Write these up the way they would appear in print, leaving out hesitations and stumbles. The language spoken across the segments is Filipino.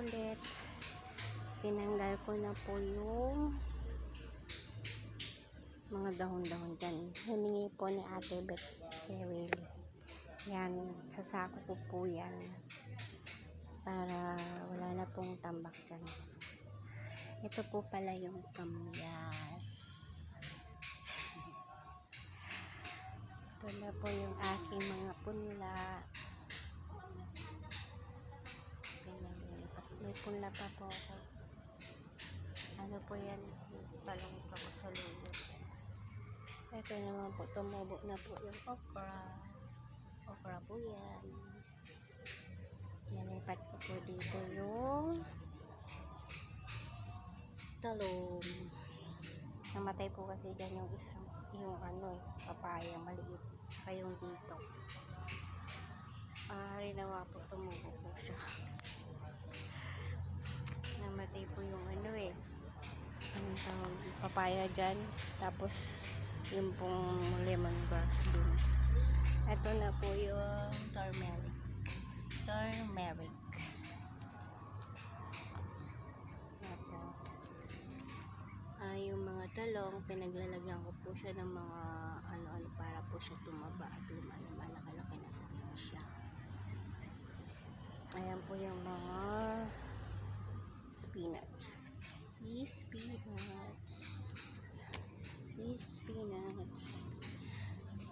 ulit. Tinanggal ko na po yung mga dahon-dahon dyan. Hiningi po ni Ate Beth Keweli. Yan, sasako ko po yan para wala na pong tambak dyan. Ito po pala yung kamyas. Ito na po yung aking mga punla. May punla pa po ako. Ano po yan? Talong pa po sa lulo. Ito naman po, tumubo na po yung okra. Okra po yan. Nalipat ko po dito yung talong. Namatay po kasi dyan yung isang, papaya maliit. Kayong dito. Rinawa po, tumubo po siya. Namatay po yung anong tawag, papaya dyan. Tapos yung pong lemongrass dun. Ito na po yung turmeric. Yung mga talong, pinaglalagyan ko po siya ng mga ano-ano para po siya tumaba at lumalaki na po siya. Ayan po yung mga spinach. Spinach.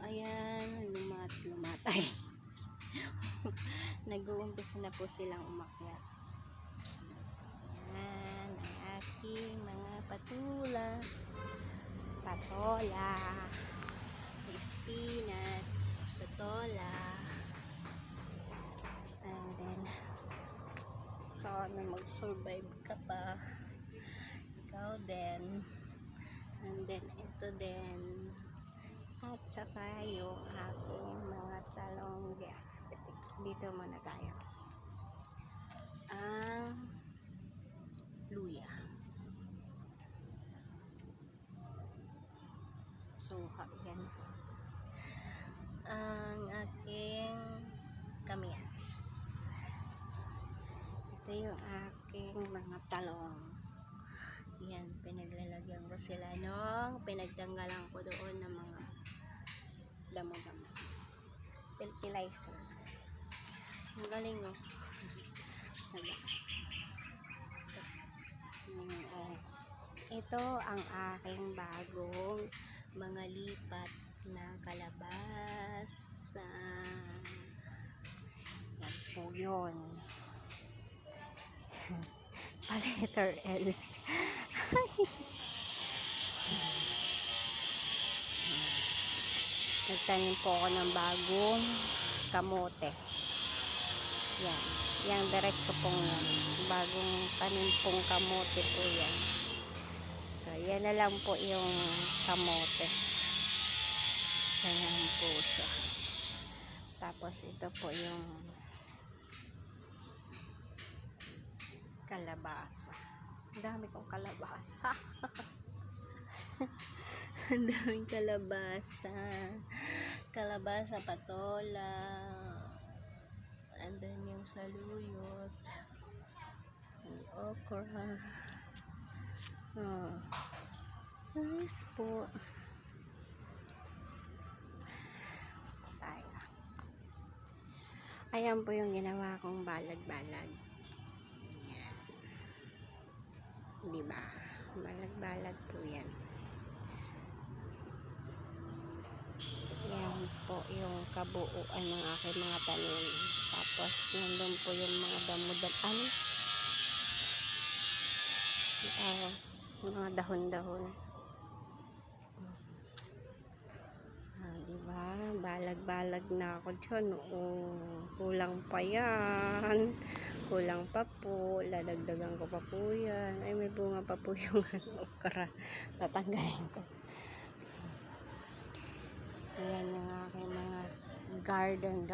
Ayan, lumatay. Nag-uumpisa na po silang umakyat. Ayan, ang aking mga patola, spinach, patola. And then, sana mag-survive ka pa. Ikaw din. And then, ito din. At saka yung aking mga talong. Yes. Dito muna tayo. Ang luya. Suha yan. Ang aking kamyas. Ito yung aking mga talong. Yan, pinaglalagyan ko sila pinagtanggalan ko doon ng mga damo-damo. Fertilizer. Ang galing Ito ang aking bagong mga lipat na kalabasa. Yan po yun. Letter L. Nagtanim po ako ng bagong kamote. Yan. Yang diretso pong yan. Bagong tanim pong kamote po yan. So, yan na lang po yung kamote. Ayan po siya. Tapos ito po yung kalabasa. Ang dami kong kalabasa. Ang daming kalabasa. Kalabasa, patola. And then yung saluyot. Yung okra. Nice po. Tayo. Ayan po yung ginawa kong balag-balag. Yan. Diba? Balag-balag po yan. Yan po yung kabuuan ng aking mga tanim. Tapos nandun po yung mga damo-damo. Mga dahon-dahon. Diba? Balag-balag na ako dyan. Kulang pa yan. Kulang pa po. Ladagdagan ko pa po yan. Ay, may bunga pa po yung okra. Tatanggalin ko. Ayan yung aking mga garden.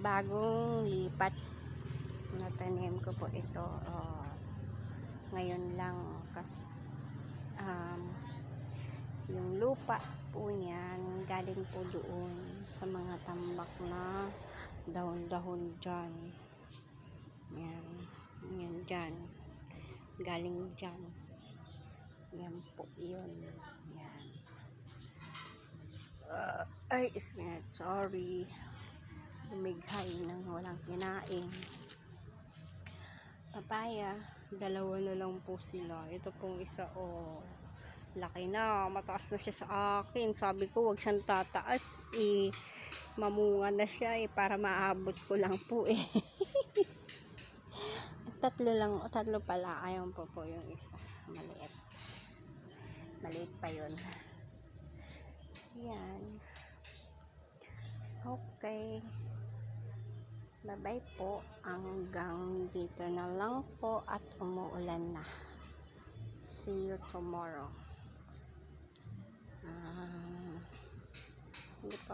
Bagong lipat na tanim ko po ito. Ngayon lang yung lupa po niyan galing po doon sa mga tambak na dahon-dahon dyan. Yan. Yan dyan. Galing dyan. Yan po yun. Yan. Ay, sorry. Lumighay ng walang kinain. Papaya. Dalawa na lang po sila. Ito pong isa, laki na. Mataas na siya sa akin. Sabi ko, wag siyang tataas. Mamunga na siya para maabot ko lang po tatlo pala. Ayun po yung isa. Maliit. Maliit pa yun. Yan. Okay. Bye-bye po. Hanggang dito na lang po at umuulan na. See you tomorrow. Hindi pa